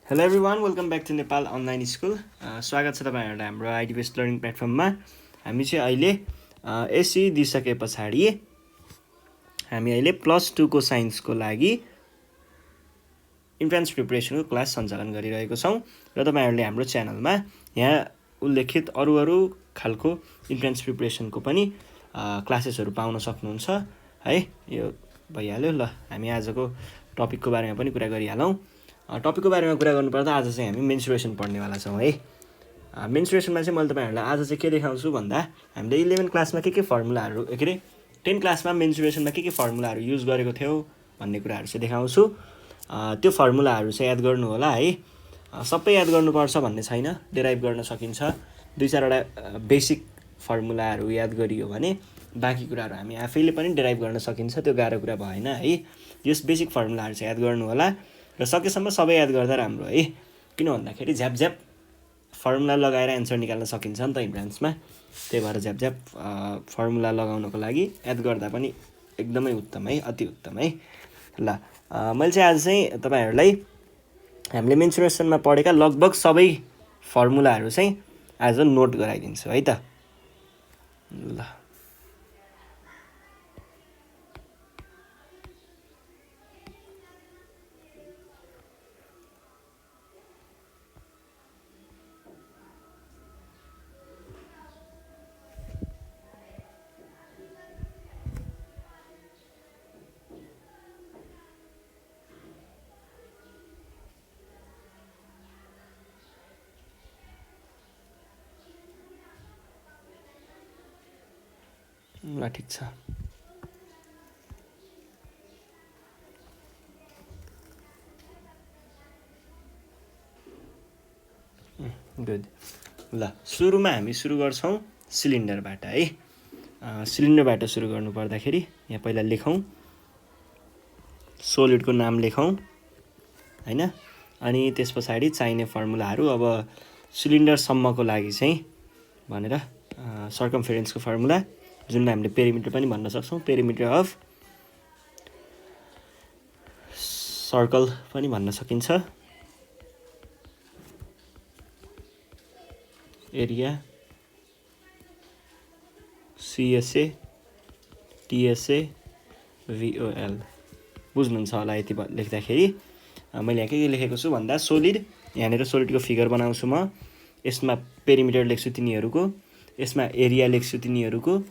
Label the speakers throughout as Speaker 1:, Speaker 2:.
Speaker 1: Hello everyone welcome back to Nepal online school. स्वागत छ तपाईँहरूलाई हाम्रो आइडी बेस्ड लर्निङ प्लेटफर्ममा। हामी चाहिँ अहिले एसई दिइसके पछाडि हामी अहिले +2 साइन्सको लागि इन्ट्रान्स प्रिपरेसनको क्लास सञ्चालन गरिरहेको छौँ र तपाईँहरूले हाम्रो च्यानलमा यहाँ उल्लेखित अरू खालको इन्ट्रान्स प्रिपरेसनको पनि क्लासेसहरू पाउन सक्नुहुन्छ है। यो भइहाल्यो। ल हामी आजको टपिकको बारेमा पनि कुरा गरिहालौँ। टपिकको बारेमा कुरा गर्नुपर्दा आज चाहिँ हामी मेन्सुरेसन पढ्नेवाला छौँ है। मेन्सुरेसनमा चाहिँ मैले तपाईँहरूलाई आज चाहिँ के देखाउँछु भन्दा हामीले 11 क्लासमा के फर्मुलाहरू के अरे 10 क्लासमा मेन्सुरेसनमा के फर्मुलाहरू युज गरेको थियौँ भन्ने कुराहरू चाहिँ देखाउँछु। त्यो फर्मुलाहरू चाहिँ याद गर्नु होला है। सबै याद गर्नुपर्छ भन्ने छैन, डेराइभ गर्न सकिन्छ। 2-4वटा बेसिक फर्मुलाहरू याद गरियो भने बाँकी कुराहरू हामी आफैले पनि डेराइभ गर्न सकिन्छ, त्यो गाह्रो कुरा भएन है। यस बेसिक फर्मुलाहरू चाहिँ याद गर्नु होला र सकेसम्म सबै याद गर्दा राम्रो है। किन भन्दाखेरि झ्याप फर्मुला लगाएर एन्सर निकाल्न सकिन्छ नि त इन्ट्रान्समा। त्यही भएर झ्याप फर्मुला लगाउनको लागि याद गर्दा पनि एकदमै उत्तम है, अति उत्तम है। ल मैले चाहिँ आज चाहिँ तपाईँहरूलाई हामीले मेन्सुरेसनमा पढेका लगभग सबै फर्मुलाहरू चाहिँ आज नोट गराइदिन्छु है त। ल ठिक छ। गुड। ल सुरुमा हामी सुरु गर्छौँ सिलिन्डरबाट है। सिलिन्डरबाट सुरु गर्नु पर्दाखेरि यहाँ पहिला लेखौँ, सोलिडको नाम लेखौँ हैन। अनि त्यस पछाडि चाहिने फर्मुलाहरू अब सिलिन्डरसम्मको लागि चाहिँ भनेर सर्कमफेरेन्सको फर्मुला, जुनलाई हामीले पेरिमिटर पनि भन्न सक्छौँ, पेरिमिटर अफ सर्कल पनि भन्न सकिन्छ, एरिया सिएसए टिएसए भिओएल। बुझ्नुहुन्छ होला यति लेख्दाखेरि। मैले यहाँ के लेखेको छु भन्दा सोलिड, यहाँनिर सोलिडको फिगर बनाउँछु म, यसमा पेरिमिटर लेख्छु तिनीहरूको, यसमा एरिया लेख्छु तिनीहरूको,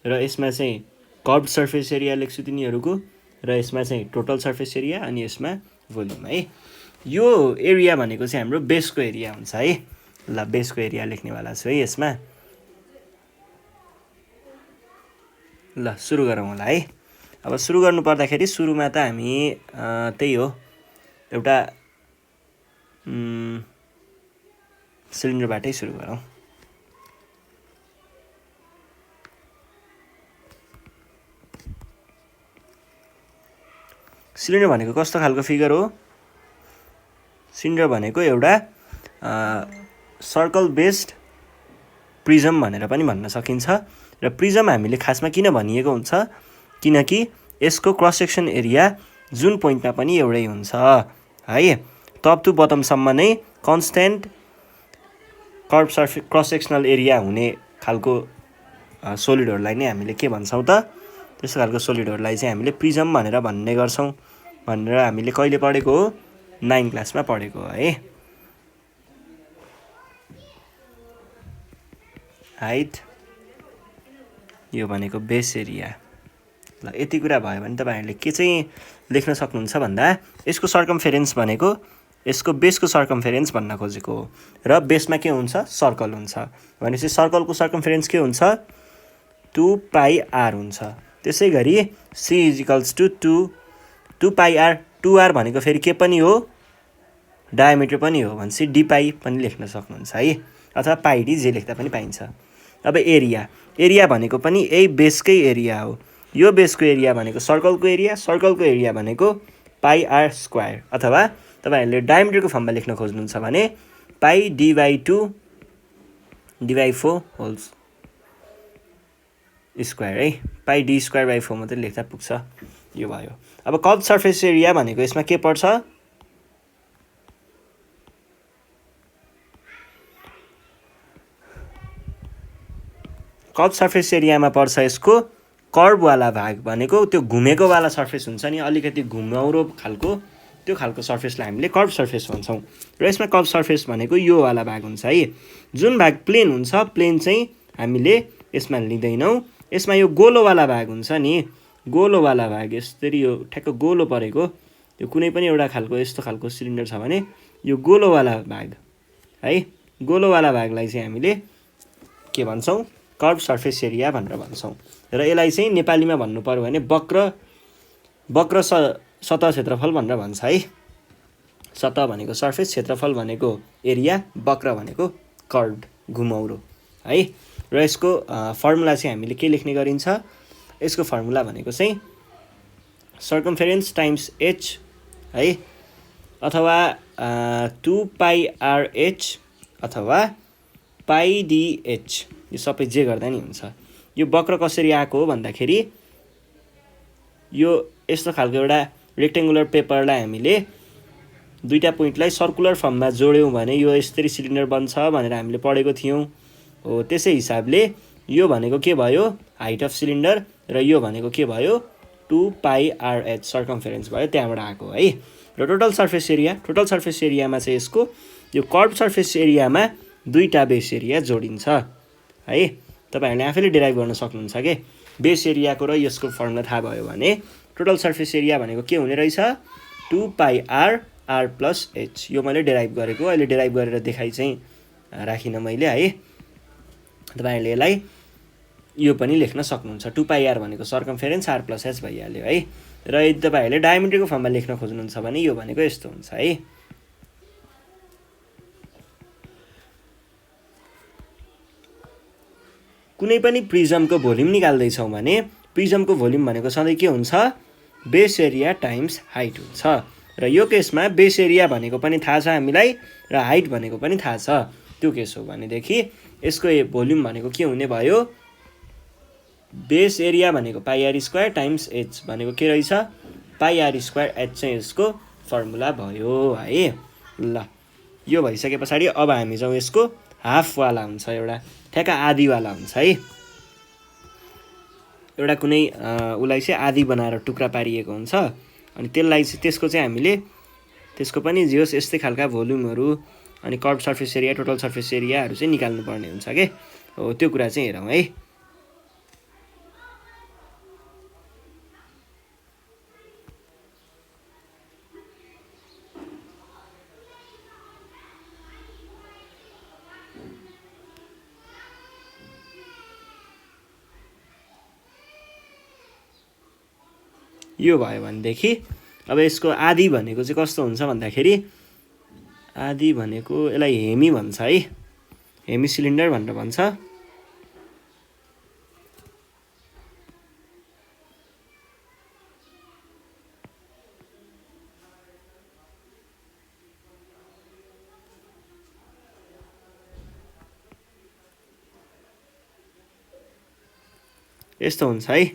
Speaker 1: र यसमा चाहिँ कर्भड सर्फेस एरिया लेख्छु तिनीहरूको, र यसमा चाहिँ टोटल सर्फेस एरिया, अनि यसमा भोल्युम है। यो एरिया भनेको चाहिँ हाम्रो बेसको एरिया हुन्छ है। ल बेसको एरिया लेख्नेवाला छु है यसमा। ल सुरु गरौँ होला है। अब सुरु गर्नु पर्दाखेरि सुरुमा त हामी त्यही हो, एउटा सिलिन्डरबाटै सुरु गरौँ। सिलिन्डर भनेको कस्तो खालको फिगर हो? सिलिन्डर भनेको एउटा सर्कल बेस्ड प्रिजम भनेर पनि भन्न सकिन्छ। र प्रिजम हामीले खासमा किन भनिएको हुन्छ, किनकि यसको क्रस सेक्सन एरिया जुन पोइन्टमा पनि एउटै हुन्छ है। टप टु बटमसम्म नै constant curve surface cross sectional area हुने खालको सोलिडहरूलाई नै हामीले के भन्छौँ त? त्यस्तो खालको सोलिडहरूलाई चाहिँ हामीले प्रिजम भनेर भन्ने गर्छौँ भनेर हामीले कहिले पढेको हो? 9 क्लासमा पढेको हो है। हाइट, यो भनेको बेस एरिया। ल यति कुरा भयो भने तपाईँहरूले के चाहिँ लेख्न सक्नुहुन्छ भन्दा यसको सर्कमफेरेन्स भनेको यसको बेसको सर्कमफेरेन्स भन्न खोजेको हो, र बेसमा के हुन्छ? सर्कल हुन्छ। भनेपछि सर्कलको सर्कमफेरेन्स के हुन्छ? 2πr हुन्छ। त्यसै गरी c = 2πr। 2r भनेको फेरि के पनि हो? डायमिटर पनि हो। भनेपछि डिपाई पनि लेख्न सक्नुहुन्छ है, अथवा पाइडी जे लेख्दा पनि पाइन्छ। अब एरिया भनेको पनि यही बेसकै एरिया हो। यो बेसको एरिया भनेको सर्कलको एरिया, सर्कलको एरिया भनेको πr², अथवा तपाईँहरूले डायमिटरको फर्ममा लेख्न खोज्नुहुन्छ भने πd/2/4 होल स्क्वायर है। πd²/4 मात्रै लेख्दा पुग्छ। यो भयो। अब कर्भ सर्फेस एरिया भनेको यसमा के पर्छ? कर्भ सर्फेस एरियामा पर्छ यसको कर्भवाला भाग भनेको त्यो घुमेकोवाला सर्फेस हुन्छ नि, अलिकति घुमाउरो खालको, त्यो खालको सर्फेसलाई हामीले कर्भ सर्फेस भन्छौँ। र यसमा कर्भ सर्फेस भनेको योवाला भाग हुन्छ है। जुन भाग प्लेन हुन्छ, प्लेन चाहिँ हामीले यसमा लिँदैनौँ। यसमा यो गोलोवाला भाग हुन्छ नि, गोलोवाला भाग यसरी यो ठ्याक्क गोलो परेको, यो कुनै पनि एउटा खालको यस्तो खालको सिलिन्डर छ भने यो गोलोवाला भाग है, गोलोवाला भागलाई चाहिँ हामीले के भन्छौँ, कर्भ सर्फेस एरिया भनेर भन्छौँ। र यसलाई चाहिँ नेपालीमा भन्नु पर्यो भने वक्र सतह क्षेत्रफल भनेर भन्छ है। सतह भनेको सर्फेस, क्षेत्रफल भनेको एरिया, वक्र भनेको कर्भ, घुमाउरो है। र यसको फर्मुला चाहिँ हामीले के लेख्ने गरिन्छ, यसको फर्मुला भनेको चाहिँ सर्कमफेरेन्स टाइम्स h है, अथवा 2πrh अथवा πdh, यो सबै जे गर्दा नि हुन्छ। यो वक्र कसरी आएको हो भन्दाखेरि यो यस्तो खालको एउटा रेक्टेङ्गुलर पेपरलाई हामीले दुईटा पोइन्टलाई सर्कुलर फर्ममा जोड्यौँ भने यो यसरी सिलिन्डर बन्छ भनेर हामीले पढेको थियौँ हो। त्यसै हिसाबले यो भनेको के भयो, हाइट अफ सिलिन्डर, र यो भनेको के भयो, 2πrh सर्कमफेरेन्स भयो, त्यहाँबाट आएको है। र टोटल सर्फेस एरियामा चाहिँ यसको यो कर्भ सर्फेस एरियामा दुईटा बेस एरिया जोडिन्छ है। तपाईँहरूले आफैले डिराइभ गर्न सक्नुहुन्छ के, बेस एरियाको र यसको फर्मुला थाहा भयो भने टोटल सर्फेस एरिया भनेको के हुने रहेछ, 2πr+h। यो मैले डिराइभ गरेको, अहिले डिराइभ गरेर देखाइ चाहिँ राखिनँ मैले है। तपाईँहरूले यसलाई यो पनि लेख्न सक्नुहुन्छ, 2πr भनेको सर्कमफेरेन्स, r+h भइहाल्यो है। र यदि तपाईँहरूले डायमिटरको फर्ममा लेख्न खोज्नुहुन्छ भने यो भनेको यस्तो हुन्छ है। कुनै पनि प्रिजमको भोल्युम निकाल्दैछौँ भने प्रिजमको भोल्युम भनेको सधैँ के हुन्छ, बेस एरिया टाइम्स हाइट हुन्छ। र यो केसमा बेस एरिया भनेको पनि थाहा छ हामीलाई र हाइट भनेको पनि थाहा छ। त्यो केस हो भनेदेखि यसको भोल्युम भनेको के हुने भयो, बेस एरिया भनेको πr² टाइम्स h भनेको के रहेछ, πr²h चाहिँ यसको फर्मुला भयो है। ल यो भइसके पछाडि अब हामी जाउँ यसको हाफवाला हुन्छ, एउटा ठ्याक्क आधीवाला हुन्छ है। एउटा कुनै उसलाई चाहिँ आधी बनाएर टुक्रा पारिएको हुन्छ, अनि त्यसको चाहिँ हामीले त्यसको पनि जे होस् यस्तै खालका भोल्युमहरू अनि curve surface area, total surface एरियाहरू चाहिँ निकाल्नु पर्ने हुन्छ के हो। त्यो कुरा चाहिँ हेरौँ है। यो भयो भनेदेखि अब यसको आधी भनेको चाहिँ कस्तो हुन्छ भन्दाखेरि, आधी भनेको यसलाई हेमी भन्छ है, हेमी सिलिन्डर भनेर भन्छ। यस्तो हुन्छ है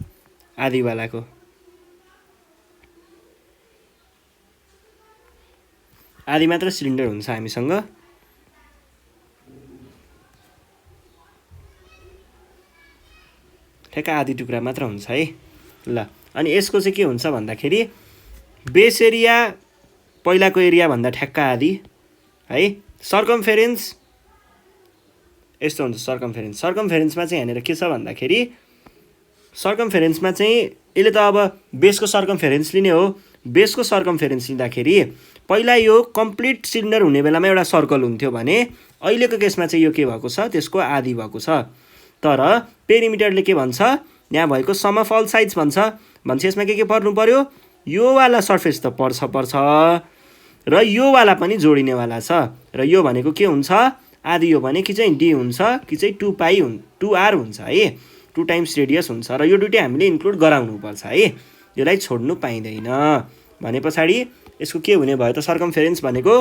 Speaker 1: आधीवालाको। आधी मात्र सिलिन्डर हुन्छ हामीसँग। ठ्याक्क आधी टुक्रा मात्र हुन्छ है। ल अनि यसको चाहिँ के हुन्छ भन्दाखेरि बेस एरिया पहिलाको एरिया भन्दा ठ्याक्क आधी है। सर्कमफेरेन्स यस्तो हुन्छ, सर्कमफेरेन्समा चाहिँ यहाँनिर के छ भन्दाखेरि सर्कमफेरेन्समा चाहिँ यसले त अब बेसको सर्कमफेरेन्स लिने हो। बेसको सर्कमफेरेन्स लिँदाखेरि पहिला यो कम्प्लिट सिलिन्डर हुने बेलामा एउटा सर्कल हुन्थ्यो भने अहिलेको केसमा चाहिँ यो के भएको छ, त्यसको आधी भएको छ। तर पेरिमिटरले के भन्छ, यहाँ भएको सम अफ अल साइड्स भन्छ। यसमा के पर्नु पर्यो, योवाला सर्फेस त पर्छ र योवाला पनि जोडिनेवाला छ। र यो भनेको के हुन्छ, आधी यो भने कि चाहिँ डी हुन्छ कि चाहिँ 2r हुन्छ है, 2 टाइम्स रेडियस हुन्छ। र यो दुइटै हामीले इन्क्लुड गराउनुपर्छ है, यसलाई छोड्नु पाइँदैन। भने पछाडि यसको के हुने भयो त, सर्कमफेरेन्स भनेको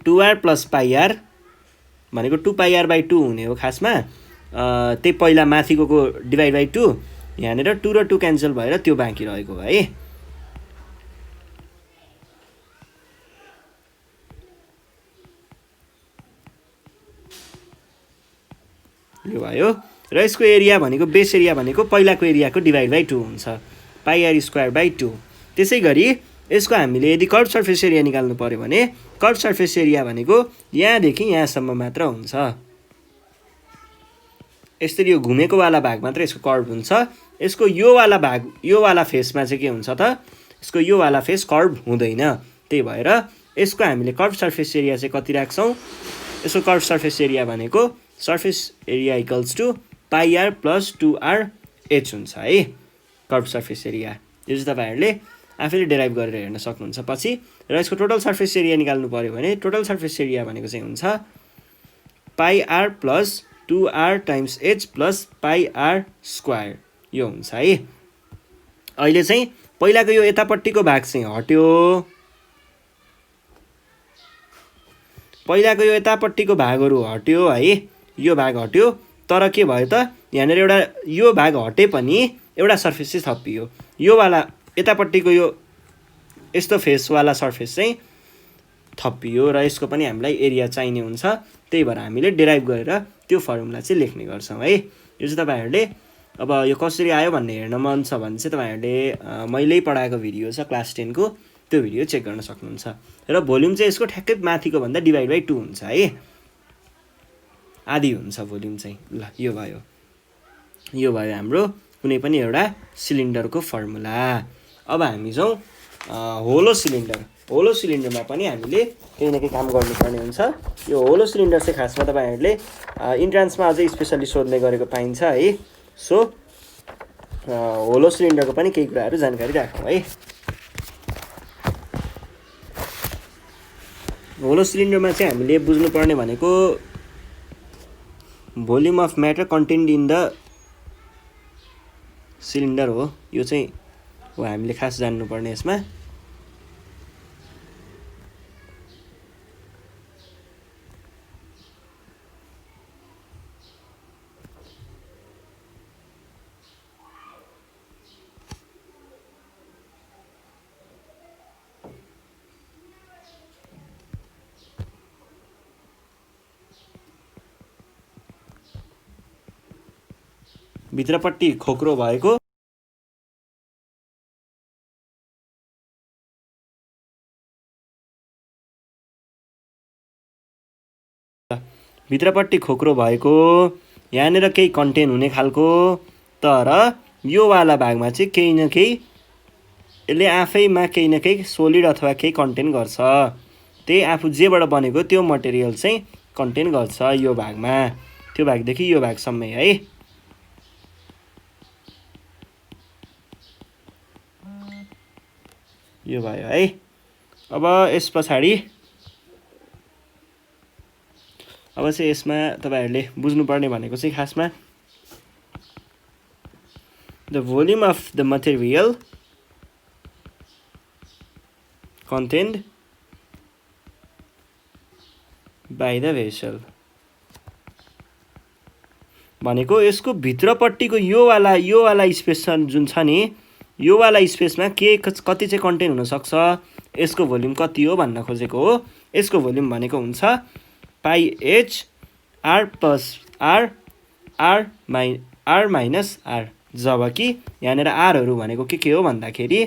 Speaker 1: 2r + πr भनेको 2πr/2 हुने हो खासमा। त्यही पहिला माथिको /2, यहाँनिर 2 र 2 क्यान्सल भएर त्यो बाँकी रहेको है। यो भयो र यसको एरिया भनेको बेस एरिया भनेको पहिलाको एरियाको डिभाइड बाई 2 हुन्छ पाई आर स्क्वायर बाई 2। त्यसै गरी यसको हामीले यदि कर्भ सर्फेस एरिया निकाल्नु पर्यो भने कर्भ सर्फेस एरिया भनेको यहाँदेखि यहाँसम्म मात्र हुन्छ। यसरी यो घुमेको वाला भाग मात्र यसको कर्भ हुन्छ। यसको यो वाला भाग यो वाला फेसमा चाहिँ के हुन्छ त यसको यो वाला फेस कर्भ हुँदैन। त्यही भएर यसको हामीले कर्भ सर्फेस एरिया चाहिँ कति राख्छौँ यसको कर्भ सर्फेस एरिया भनेको surface area equals to pi r plus 2r h हुन्छ है कर्भ सर्फेस एरिया। यो चाहिँ तपाईँहरूले आफैले डेराइभ गरेर हेर्न सक्नुहुन्छ पछि। र यसको टोटल सर्फेस एरिया निकाल्नु पर्यो भने टोटल सर्फेस एरिया भनेको चाहिँ हुन्छ pi r plus 2r times h plus pi r square यो हुन्छ है। अहिले चाहिँ पहिलाको यो यतापट्टिको भाग चाहिँ हट्यो पहिलाको यो यतापट्टिको भागहरू हट्यो है यो भाग हट्यो तर के भयो त यहाँनिर एउटा यो भाग हटे पनि एउटा सर्फेस चाहिँ थपियो यो वाला यतापट्टिको यो यस्तो फेसवाला सर्फेस चाहिँ थपियो र यसको पनि हामीलाई एरिया चाहिने हुन्छ। त्यही भएर हामीले डेराइभ गरेर त्यो फर्मुला चाहिँ लेख्ने गर्छौँ है। यो चाहिँ तपाईँहरूले अब यो कसरी आयो भन्ने हेर्न मन छ भने चाहिँ तपाईँहरूले मैले पढाएको भिडियो छ क्लास 10 को त्यो भिडियो चेक गर्न सक्नुहुन्छ। र भोल्युम चाहिँ यसको ठ्याक्कै माथिको भन्दा डिभाइड बाई 2 हुन्छ है आधी हुन्छ भोल्युम चाहिँ। ल यो भयो हाम्रो कुनै पनि एउटा सिलिन्डरको फर्मुला। अब हामी जाउँ होलो सिलिन्डरमा पनि हामीले केही न केही काम गर्नुपर्ने हुन्छ। यो होलो सिलिन्डर चाहिँ खासमा तपाईँहरूले इन्ट्रान्समा अझै स्पेसली सोध्ने गरेको पाइन्छ है। सो होलो सिलिन्डरको पनि केही कुराहरू जानकारी राखौँ है। होलो सिलिन्डरमा चाहिँ हामीले बुझ्नुपर्ने भनेको volume of matter contained in the cylinder हो। यो चाहिँ हो हामीले खास जान्नुपर्ने यसमा। भित्रपट्टि खोक्रो भएको यहाँनिर केही कन्टेन हुने खालको तर यो वाला भागमा चाहिँ केही न केही यसले आफैमा केही न केही सोलिड अथवा केही कन्टेन गर्छ। त्यही आफू जेबाट बनेको त्यो मटेरियल चाहिँ कन्टेन गर्छ यो भागमा त्यो भागदेखि यो भागसम्मै है। यो भयो है। अब यस पछाडि चाहिँ यसमा तपाईहरुले बुझ्नुपर्ने भनेको चाहिँ खासमा the volume of the material contained by the vessel भनेको यसको भित्रपट्टिको यो वाला स्पेस जुन छ नि यो वाला स्पेसमा के कति चाहिँ कन्टेन हुन सक्छ यसको भोल्युम कति हो भन्न खोजेको हो। यसको भोल्युम भनेको हुन्छ pi h r plus r r minus r जबकि यहाँनिर आरहरू भनेको के हो भन्दाखेरि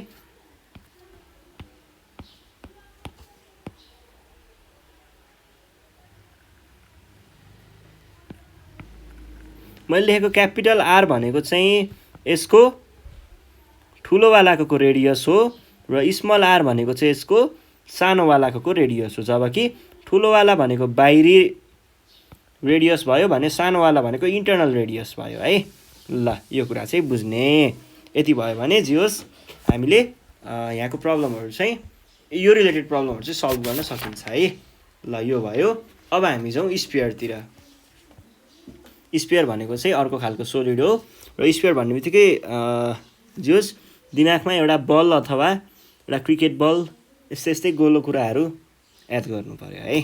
Speaker 1: मैले लेखेको क्यापिटल आर भनेको चाहिँ यसको ठुलो वालाको रेडियस हो र स्मल आर भनेको चाहिँ यसको सानो वालाको रेडियस हो। जबकि ठुलो वाला भनेको बाहिरी रेडियस भयो भने सानो वाला भनेको इन्टरनल रेडियस भयो है। ल यो कुरा चाहिँ बुझ्ने यति भयो भने जियोस् हामीले यहाँको प्रब्लमहरु चाहिँ यो रिलेटेड प्रब्लमहरु चाहिँ सल्भ गर्न सकिन्छ है। ल यो भयो। अब हामी जाउँ स्फियरतिर। स्फियर भनेको चाहिँ अर्को खालको सोलिड हो र स्फियर भन्ने बित्तिकै जियोस् दिमागमा एउटा बल अथवा एउटा क्रिकेट बल यस्तै गोलो कुराहरू याद गर्नु पर्यो है।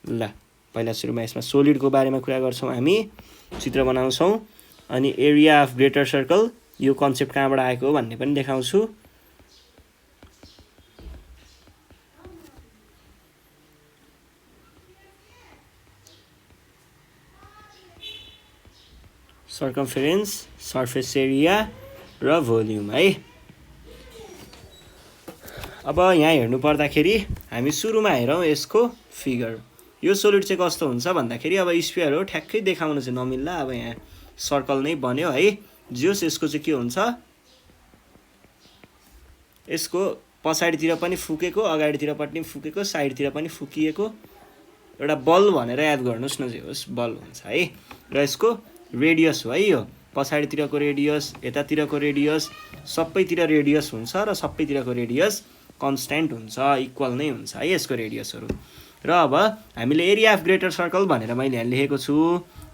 Speaker 1: ल पहिला सुरुमा यसमा सोलिडको बारेमा कुरा गर्छौँ हामी चित्र बनाउँछौँ अनि एरिया अफ ग्रेटर सर्कल यो कन्सेप्ट कहाँबाट आएको हो भन्ने पनि देखाउँछु। सर्कमफेरेन्स, सर्फेस एरिया र भोल्युम है। अब यहाँ हेर्नु पर्दाखेरि हामी सुरुमा हेरौँ यसको फिगर। यो सोलिड चाहिँ कस्तो हुन्छ भन्दाखेरि अब स्फियर हो, ठ्याक्कै देखाउन चाहिँ नमिल्ला। अब यहाँ सर्कल नै बन्यो है। जोस् यसको चाहिँ के हुन्छ, यसको पछाडितिर पनि फुकेको, अगाडितिर पनि फुकेको, साइडतिर पनि फुकिएको एउटा बल भनेर याद गर्नुहोस् न, जे होस् बल हुन्छ है। र यसको रेडियस हो है, यो पछाडितिरको रेडियस, यतातिरको रेडियस, सबैतिर रेडियस हुन्छ र सबैतिरको रेडियस कन्स्ट्यान्ट हुन्छ, इक्वल नै हुन्छ है यसको रेडियसहरू। र अब हामीले एरिया अफ ग्रेटर सर्कल भनेर मैले यहाँ लेखेको छु।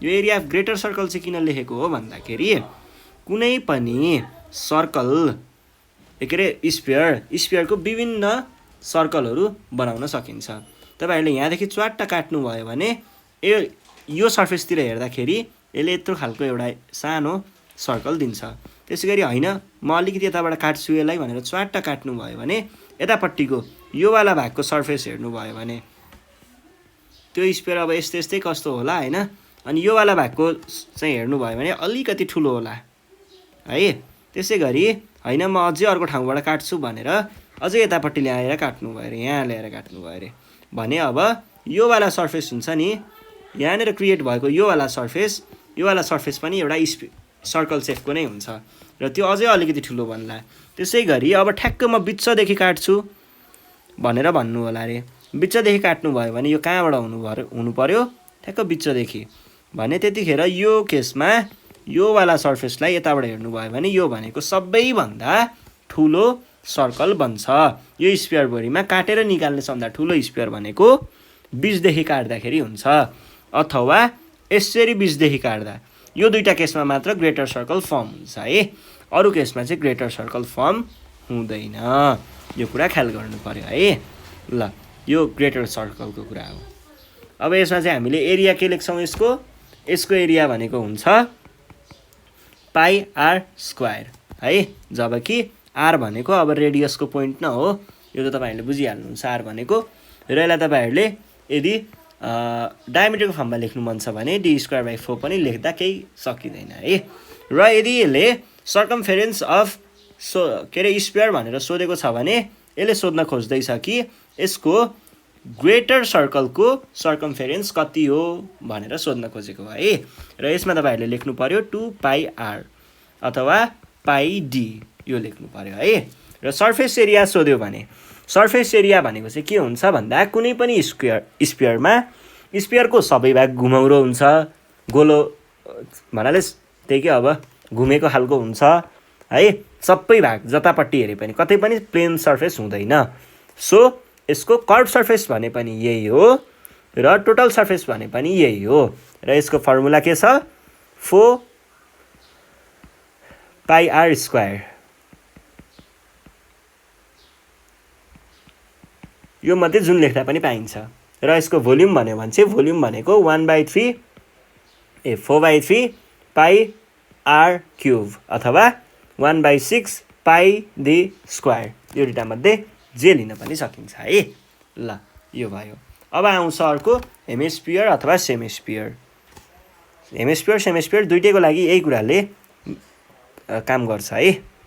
Speaker 1: यो एरिया अफ ग्रेटर सर्कल चाहिँ किन लेखेको हो भन्दाखेरि कुनै पनि सर्कल के अरे स्फियरको विभिन्न सर्कलहरू बनाउन सकिन्छ। तपाईँहरूले यहाँदेखि च्वाट्ट काट्नुभयो भने यो सर्फेसतिर हेर्दाखेरि यसले यत्रो खालको एउटा सानो सर्कल दिन्छ। त्यसै गरी होइन म अलिकति यताबाट काट्छु यसलाई भनेर च्वाट्ट काट्नुभयो भने यतापट्टिको योवाला भागको सर्फेस हेर्नुभयो भने त्यो स्फियर अब यस्तै यस्तै कस्तो होला होइन। अनि योवाला भागको चाहिँ हेर्नुभयो भने अलिकति ठुलो होला है। त्यसै गरी होइन म अझै अर्को ठाउँबाट काट्छु भनेर अझै यतापट्टि ल्याएर काट्नुभयो अरे, यहाँ ल्याएर काट्नुभयो अरे भने अब योवाला सर्फेस हुन्छ नि, यहाँनिर क्रिएट भएको योवाला सर्फेस पनि एउटा सर्कल सेपको नै हुन्छ र त्यो अझै अलिकति ठुलो बन्ला। त्यसै गरी अब ठ्याक्क म बिचदेखि काट्छु भनेर भन्नु होला अरे, बिचदेखि काट्नुभयो भने यो कहाँबाट हुनु पर्यो, ठ्याक्क बिचदेखि भने त्यतिखेर यो केसमा योवाला सर्फेसलाई यताबाट हेर्नुभयो भने यो भनेको सबैभन्दा ठुलो सर्कल बन्छ। यो स्फियरभरिमा काटेर निकाल्ने सबभन्दा ठुलो स्फियर भनेको बिचदेखि काट्दाखेरि हुन्छ, अथवा यसरी बिचदेखि काट्दा। यो दुईटा केसमा मात्र ग्रेटर सर्कल फर्म हुन्छ है, अरू केसमा चाहिँ ग्रेटर सर्कल फर्म हुँदैन। यो कुरा ख्याल गर्नु पर्यो है। ल यो ग्रेटर सर्कलको कुरा हो। अब यसमा चाहिँ हामीले एरिया के लेख्छौँ, यसको एरिया भनेको हुन्छ पाई आर स्क्वायर है, जबकि आर भनेको अब रेडियसको पोइन्ट न हो, यो त तपाईँहरूले बुझिहाल्नुहुन्छ आर भनेको। र यसलाई तपाईँहरूले यदि डायमिटरको फर्ममा लेख्नु मन छ भने d²/4 पनि लेख्दा केही सकिँदैन है। र यदि यसले सर्कमफेरेन्स अफ स्फियर भनेर सोधेको छ भने यसले सोध्न खोज्दैछ कि यसको ग्रेटर सर्कलको सर्कमफेरेन्स कति हो भनेर सोध्न खोजेको है। र यसमा तपाईँहरूले लेख्नु पर्यो 2πr अथवा πd यो लेख्नु पर्यो है। र सर्फेस एरिया सोध्यो भने सर्फेस एरिया भनेको चाहिँ के हुन्छ भन्दा कुनै पनि स्फियरमा स्फियरको सबै भाग घुमाउरो हुन्छ, गोलो भन्नाले त्यही के अब घुमेको खालको हुन्छ है। सबै भाग जतापट्टि हेरे पनि कतै पनि प्लेन सर्फेस हुँदैन। सो यसको कर्भ सर्फेस भने पनि यही हो र टोटल सर्फेस भने पनि यही हो। र यसको फर्मुला के छ, 4πr²। यो मध्ये जुन लेख्दा पनि पाइन्छ। र यसको भोल्युम भन्यो भने चाहिँ भोल्युम भनेको 4/3 πr³ अथवा 1/6 πd²। यो दुईटा मध्ये जे लिन पनि सकिन्छ है। ल यो भयो। अब आउँछ अर्को हेमिस्फियर अथवा सेमिस्फियर। हेमिस्फियर दुईटैको लागि यही कुराले काम गर्छ है।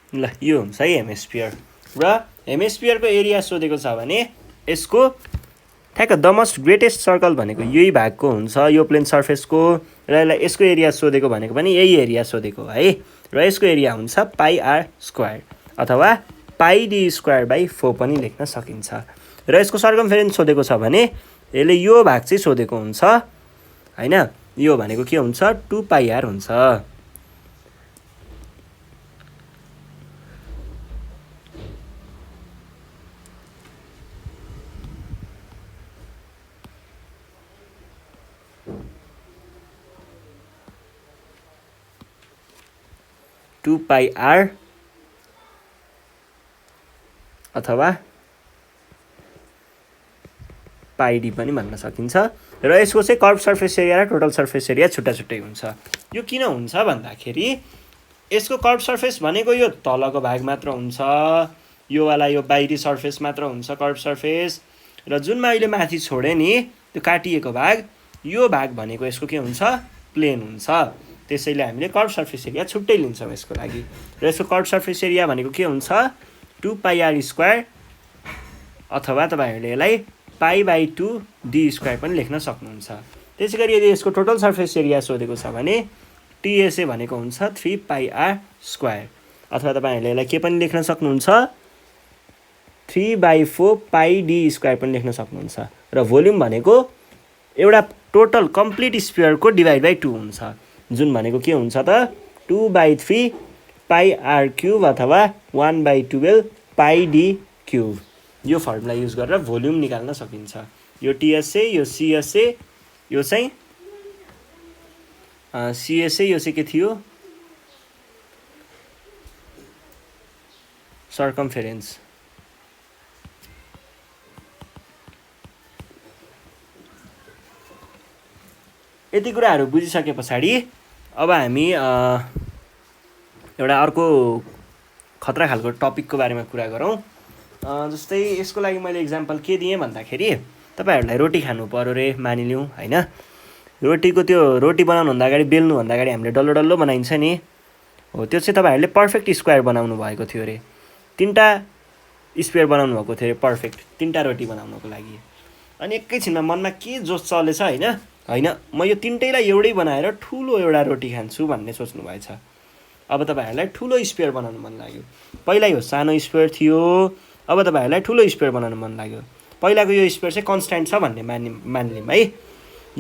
Speaker 1: ल यो हुन्छ है हेमिस्फियर। र हेमिस्फियरको एरिया सोधेको छ भने यसको ठ्याक्क द मोस्ट ग्रेटेस्ट सर्कल भनेको यही भागको हुन्छ, यो प्लेन सर्फेसको। र यसलाई यसको एरिया सोधेको भनेको पनि यही एरिया सोधेको है। र यसको एरिया हुन्छ πr² अथवा πd²/4 पनि लेख्न सकिन्छ। र यसको सर्कमफेरेन्स सोधेको छ भने यसले यो भाग चाहिँ सोधेको हुन्छ होइन। यो भनेको के हुन्छ 2πr हुन्छ। 2πr अथवा πd पनि भन्न सकिन्छ र यसको चाहिँ कर्भ सर्फेस एरिया र टोटल सर्फेस एरिया छुट्टा छुट्टै हुन्छ। यो किन हुन्छ भन्दाखेरि यसको कर्भ सर्फेस भनेको यो तलको भाग मात्र हुन्छ, यो वाला यो बाहिरी सर्फेस मात्र हुन्छ कर्भ सर्फेस, र जुन मैले माथि छोडेँ नि त्यो काटिएको भाग, यो भाग भनेको यसको के हुन्छ प्लेन हुन्छ। त्यसैले हामीले कर्भ सर्फेस एरिया छुट्टै लिन्छौँ यसको लागि। र यसको कर्भ सर्फेस एरिया भनेको के हुन्छ 2πr² अथवा तपाईँहरूले यसलाई π/2d² पनि लेख्न सक्नुहुन्छ। त्यसै गरी यदि यसको टोटल सर्फेस एरिया सोधेको छ भने TSA भनेको हुन्छ 3πr² अथवा तपाईँहरूले यसलाई के पनि लेख्न सक्नुहुन्छ 3/4πd² पनि लेख्न सक्नुहुन्छ। र भोल्युम भनेको एउटा टोटल कम्प्लिट स्फियरको डिभाइड/2 हुन्छ, जुन भनेको के हुन्छ त 2/3πr³ अथवा 1/12πd³। यो फर्मुला युज गरेर भोल्युम निकाल्न सकिन्छ। यो TSA, यो CSA, यो चाहिँ CSA, यो चाहिँ के थियो सर्कम्फेरेन्स। यति कुराहरू बुझिसके पछाडि अब हामी एउटा अर्को खतरा खालको टपिकको बारेमा कुरा गरौँ। जस्तै यसको लागि मैले इक्जाम्पल के दिएँ भन्दाखेरि तपाईँहरूलाई रोटी खानु पर्यो रे मानिलिउँ होइन। रोटीको त्यो रोटी बनाउनुभन्दा अगाडि बेल्नुभन्दा अगाडि हामीले डल्लो डल्लो बनाइन्छ नि, हो त्यो चाहिँ तपाईँहरूले पर्फेक्ट स्क्वायर बनाउनु भएको थियो अरे। 3टा स्क्वायर बनाउनु भएको थियो अरे पर्फेक्ट 3टा रोटी बनाउनको लागि। अनि एकैछिनमा मनमा के जोस चलेछ होइन म यो 3टैलाई एउटै बनाएर ठुलो एउटा रोटी खान्छु भन्ने सोच्नु भएछ। अब तपाईँहरूलाई ठुलो स्क्वायर बनाउनु मन लाग्यो। पहिला यो सानो स्क्वायर थियो, अब तपाईँहरूलाई ठुलो स्क्वायर बनाउनु मन लाग्यो। पहिलाको यो स्क्वायर चाहिँ कन्स्ट्यान्ट छ भन्ने मानिलिउँ है।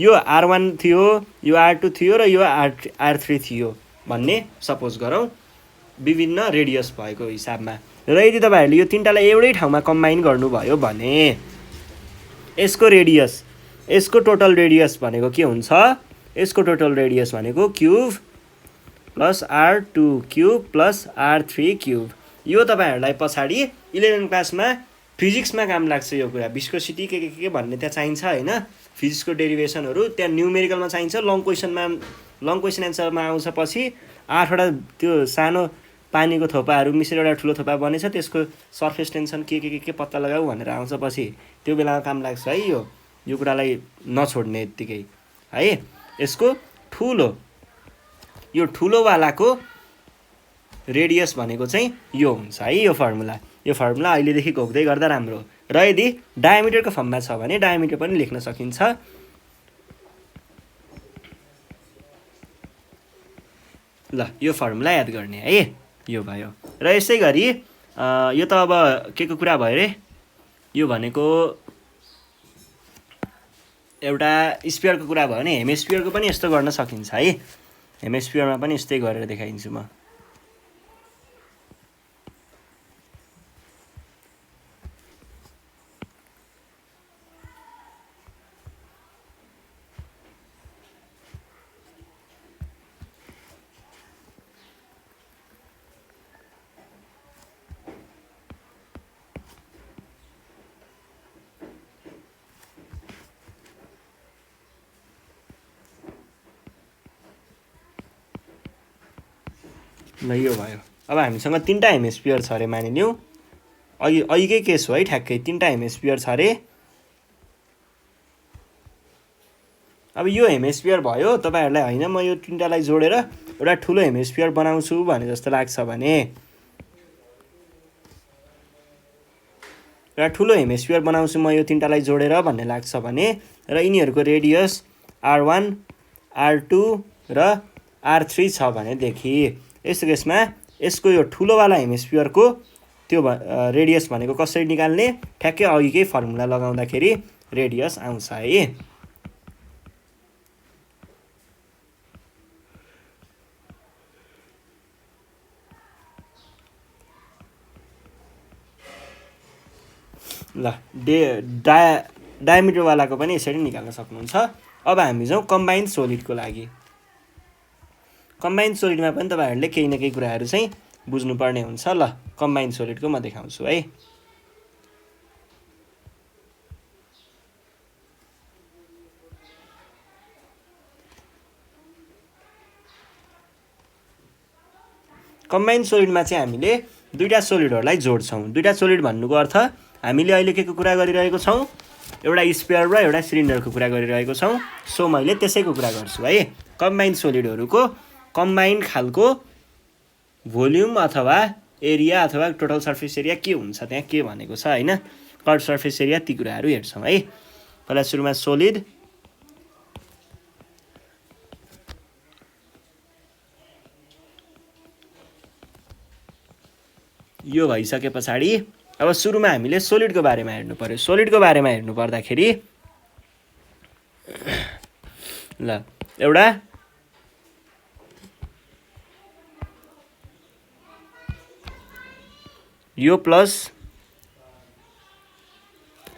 Speaker 1: यो R1 थियो, यो R2 थियो र यो R3 थियो भन्ने सपोज गरौँ विभिन्न रेडियस भएको हिसाबमा। र यदि तपाईँहरूले यो 3टालाई एउटै ठाउँमा कम्बाइन गर्नुभयो भने यसको रेडियस, यसको टोटल रेडियस भनेको के हुन्छ, यसको टोटल रेडियस भनेको cube plus R2 cube plus R3 cube. यो तपाईँहरूलाई पछाडि 11 क्लासमा फिजिक्समा काम लाग्छ। यो कुरा भिस्कोसिटी के भन्ने त्यहाँ चाहिन्छ होइन, फिजिक्सको डेरिभेसनहरू त्यहाँ न्युमेरिकलमा चाहिन्छ। लङ क्वेसन एन्सरमा आउँछ पछि 8वटा त्यो सानो पानीको थोपाहरू मिसेर एउटा ठुलो थोपा बनेछ, त्यसको सर्फेस टेन्सन के पत्ता लगाऊ भनेर आउँछ पछि, त्यो बेलामा काम लाग्छ है। यो कुरालाई नछोड्ने यत्तिकै है। यसको यो ठुलोवालाको रेडियस भनेको चाहिँ यो हुन्छ है। यो फर्मुला अहिलेदेखि घोक्दै गर्दा राम्रो। र यदि डायमिटरको फर्ममा छ भने डायमिटर पनि लेख्न सकिन्छ। ल यो फर्मुला याद गर्ने है, यो भयो। र यसै गरी यो त अब के को कुरा भयो रे, यो भनेको एउटा स्फियरको कुरा भयो भने हेमिस्फियरको पनि यस्तो गर्न सकिन्छ है। हेमिस्फियरमा पनि यस्तै गरेर देखाइदिन्छु म। ल यो भयो। अब हामीसँग 3टा हेमिस्फियर छ अरे मानिलिउँ, अघिकै केस हो है, ठ्याक्कै 3टा हेमिस्फियर छ अरे। अब यो हेमिस्फियर भयो, तपाईँहरूलाई होइन म यो 3टालाई जोडेर एउटा ठुलो हेमिस्फियर बनाउँछु भने जस्तो लाग्छ भने, एउटा ठुलो हेमिस्फियर बनाउँछु म यो 3टालाई जोडेर भन्ने लाग्छ भने, र यिनीहरूको रेडियस R1 R2 र R3 छ भनेदेखि यस्तो केसमा यसको यो ठुलोवाला हेमिस्फियरको त्यो रेडियस भनेको कसरी निकाल्ने, ठ्याक्कै अघिकै फर्मुला लगाउँदाखेरि रेडियस आउँछ है। ल डायमिटरवालाको पनि यसरी निकाल्न सक्नुहुन्छ। अब हामी जाउँ कम्बाइन्ड सोलिडको लागि। कम्बाइन्ड सोलिडमा पनि तपाईँहरूले केही न केही कुराहरू चाहिँ बुझ्नुपर्ने हुन्छ। ल कम्बाइन्ड सोलिडको म देखाउँछु है। कम्बाइन्ड सोलिडमा चाहिँ हामीले दुईटा सोलिडहरूलाई जोड्छौँ। दुईटा सोलिड भन्नुको अर्थ हामीले अहिले के को कुरा गरिरहेको छौँ, एउटा स्पियर र एउटा सिलिन्डरको कुरा गरिरहेको छौँ। सो मैले त्यसैको कुरा गर्छु है। कम्बाइन्ड सोलिडहरूको कम्बाइन्ड खालको भोल्युम अथवा एरिया अथवा टोटल सर्फेस एरिया के हुन्छ त्यहाँ के भनेको छ होइन, कर्भ सर्फेस एरिया, ती कुराहरू हेर्छौँ है। पहिला सुरुमा सोलिड, यो भइसके पछाडि अब सुरुमा हामीले सोलिडको बारेमा हेर्नु पर्यो। सोलिडको बारेमा हेर्नु पर्दाखेरि ल एउटा यो प्लस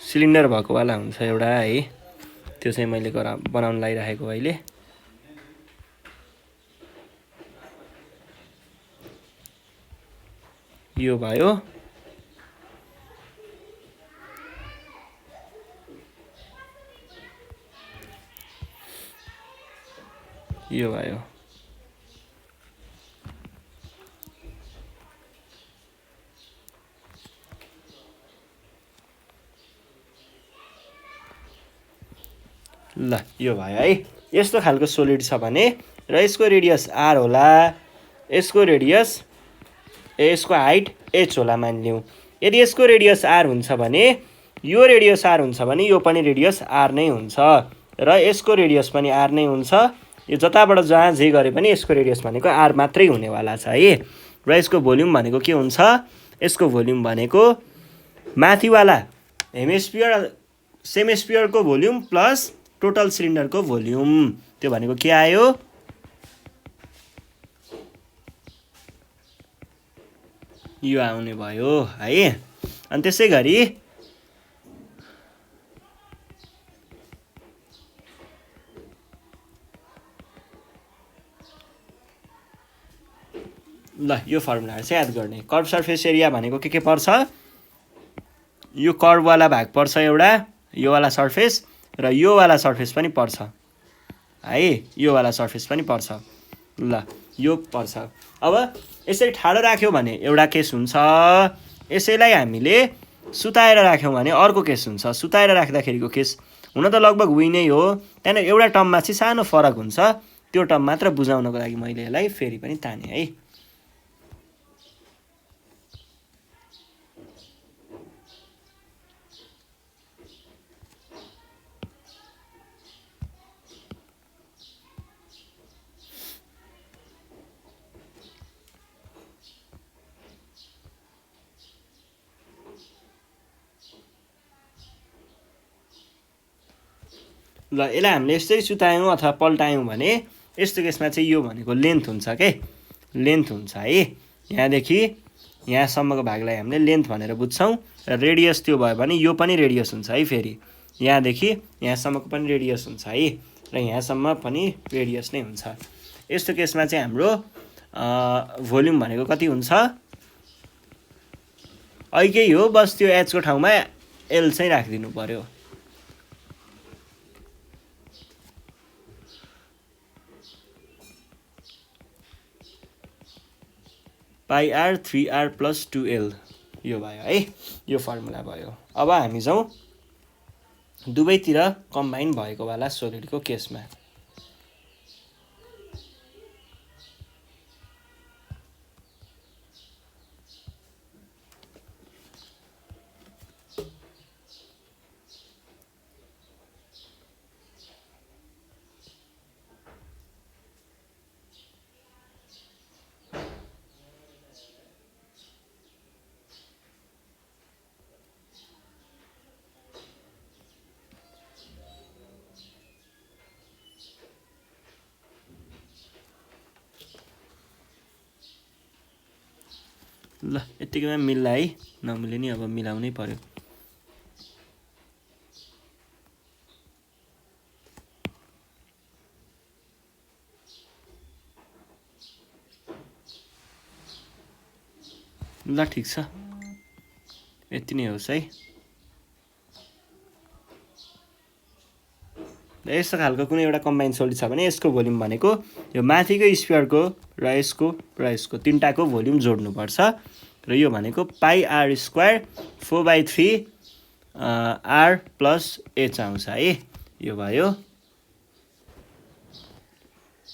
Speaker 1: सिलिन्डर भएको वाला हुन्छ एउटा है, त्यो चाहिँ मैले बनाउन लागिरहेको अहिले। यो भयो, यो भयो। ल यो भयो है। यस्तो खालको सोलिड छ भने र यसको रेडियस आर होला, यसको रेडियस यसको हाइट एच होला मानिलिउँ। यदि यसको रेडियस आर हुन्छ भने यो रेडियस आर हुन्छ भने यो पनि रेडियस आर नै हुन्छ र यसको रेडियस पनि आर नै हुन्छ। यो जताबाट जहाँ जे गरे पनि यसको रेडियस भनेको आर मात्रै हुनेवाला छ है। र यसको भोल्युम भनेको के हुन्छ, यसको भोल्युम भनेको माथिवाला हेमिस्फियर सेमिस्फियरको भोल्युम प्लस टोटल सिलिन्डरको भोल्युम, त्यो भनेको के आयो, यो आउने भयो है। अनि त्यसै गरी ल यो फर्मुलाहरू चाहिँ याद गर्ने। कर्भ सर्फेस एरिया भनेको के पर्छ, यो कर्भवाला भाग पर्छ एउटा, यो वाला सर्फेस र यो वाला सर्फेस पनि पर्छ है, यो वाला सर्फेस पनि पर्छ। ल यो पर्छ। अब यसरी ठाडो राख्यौँ भने एउटा केस हुन्छ, यसैलाई हामीले सुताएर राख्यौँ भने अर्को केस हुन्छ। सुताएर राख्दाखेरिको केस हुन त लगभग उही नै हो, त्यहाँदेखि एउटा टर्ममा चाहिँ सानो फरक हुन्छ, त्यो टर्म मात्र बुझाउनको लागि मैले यसलाई फेरि पनि ताने है। ल यसलाई हामीले यस्तै सुतायौँ अथवा पल्टायौँ भने यस्तो केसमा चाहिँ यो भनेको लेन्थ हुन्छ के, लेन्थ हुन्छ है। यहाँदेखि यहाँसम्मको भागलाई हामीले लेन्थ भनेर बुझ्छौँ र रेडियस त्यो भयो भने यो पनि रेडियस हुन्छ है। फेरि यहाँदेखि यहाँसम्मको पनि रेडियस हुन्छ है र यहाँसम्म पनि रेडियस नै हुन्छ। यस्तो केसमा चाहिँ हाम्रो भोल्युम भनेको कति हुन्छ, ऐकै हो, बस त्यो एचको ठाउँमा एल चाहिँ राखिदिनु पर्यो। पाई आर 3r प्लस 2l यो भयो है, यो फर्मुला भयो। अब हामी जाउँ दुवैतिर कम्बाइन भएको वाला सोलिडको केसमा। ल यतिकैमा मिल्ला है, नमिले नि अब मिलाउनै पर्यो। ल ठिक छ, यति नै होस् है। यस्तो खालको कुनै एउटा कम्बाइन सोलिड छ भने यसको भोल्युम भनेको यो माथिको स्फियरको र यसको तिनटाको भोल्युम जोड्नुपर्छ र यो भनेको pi r square 4/3 r plus h आउँछ है। यो भयो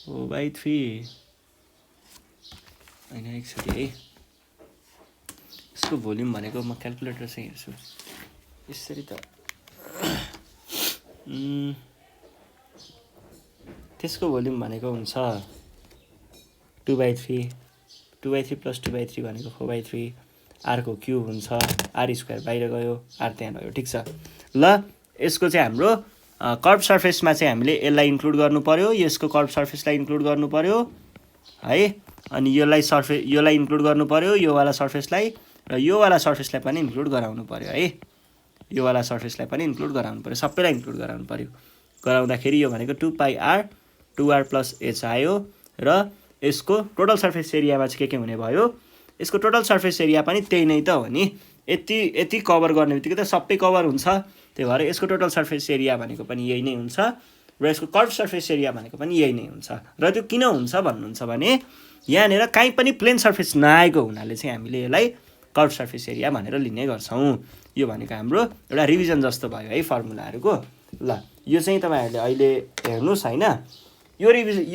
Speaker 1: 4/3 होइन, एकचोटि है, यसको भोल्युम भनेको म क्यालकुलेटर चाहिँ हेर्छु यसरी त त्यसको भोल्युम भनेको हुन्छ 2/3 प्लस 2/3 भनेको 4/3 आरको क्युब हुन्छ, आर स्क्वायर बाहिर गयो, आर त्यहाँ भयो। ठिक छ, ल यसको चाहिँ हाम्रो कर्भ सर्फेसमा चाहिँ हामीले यसलाई इन्क्लुड गर्नु पर्यो, यसको कर्भ सर्फेसलाई इन्क्लुड गर्नु पर्यो है, अनि योलाई इन्क्लुड गर्नु पर्यो, यो वाला सर्फेसलाई, र यो वाला सर्फेसलाई पनि इन्क्लुड गराउनु पर्यो है, यो वाला सर्फेसलाई पनि इन्क्लुड गराउनु पर्यो, सबैलाई इन्क्लुड गराउनु पर्यो। गराउँदाखेरि यो भनेको 2πr 2r प्लस एच आयो र यसको टोटल सर्फेस एरियामा चाहिँ के हुने भयो, यसको टोटल सर्फेस एरिया पनि त्यही नै त हो नि, यति कभर गर्ने बित्तिकै त सबै कभर हुन्छ, त्यही भएर यसको टोटल सर्फेस एरिया भनेको पनि यही नै हुन्छ र यसको कर्भ सर्फेस एरिया भनेको पनि यही नै हुन्छ। र त्यो किन हुन्छ भन्नुहुन्छ भने यहाँनिर काहीँ पनि प्लेन सर्फेस नआएको हुनाले चाहिँ हामीले यसलाई कर्भ सर्फेस एरिया भनेर लिने गर्छौँ। यो भनेको हाम्रो एउटा रिभिजन जस्तो भयो है फर्मुलाहरूको। ल यो चाहिँ तपाईँहरूले अहिले हेर्नुहोस् होइन, यो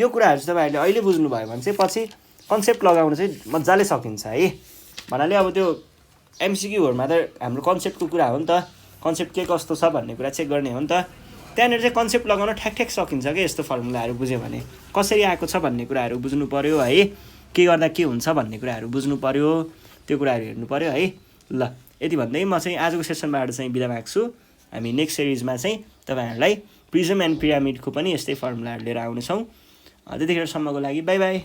Speaker 1: कुराहरू चाहिँ तपाईँहरूले अहिले बुझ्नुभयो भने चाहिँ पछि कन्सेप्ट लगाउन चाहिँ मजाले सकिन्छ है। भन्नाले अब त्यो एमसिक्यूहरूमा त हाम्रो कन्सेप्टको कुरा हो नि त, कन्सेप्ट के कस्तो छ भन्ने कुरा चेक गर्ने हो नि त, त्यहाँनिर चाहिँ कन्सेप्ट लगाउन ठ्याक सकिन्छ क्या, यस्तो फर्मुलाहरू बुझ्यो भने कसरी आएको छ भन्ने कुराहरू बुझ्नु पर्यो है, के गर्दा के हुन्छ भन्ने कुराहरू बुझ्नु पर्यो, त्यो कुराहरू हेर्नु पर्यो है। ल यति भन्दै म चाहिँ आजको सेसनबाट चाहिँ बिदा माग्छु। हामी नेक्स्ट सिरिजमा चाहिँ तपाईँहरूलाई प्रिजम एन्ड पिरामिडको पनि यस्तै फर्मुलाहरू लिएर आउनेछौँ। त्यतिखेरसम्मको लागि बाई बाई।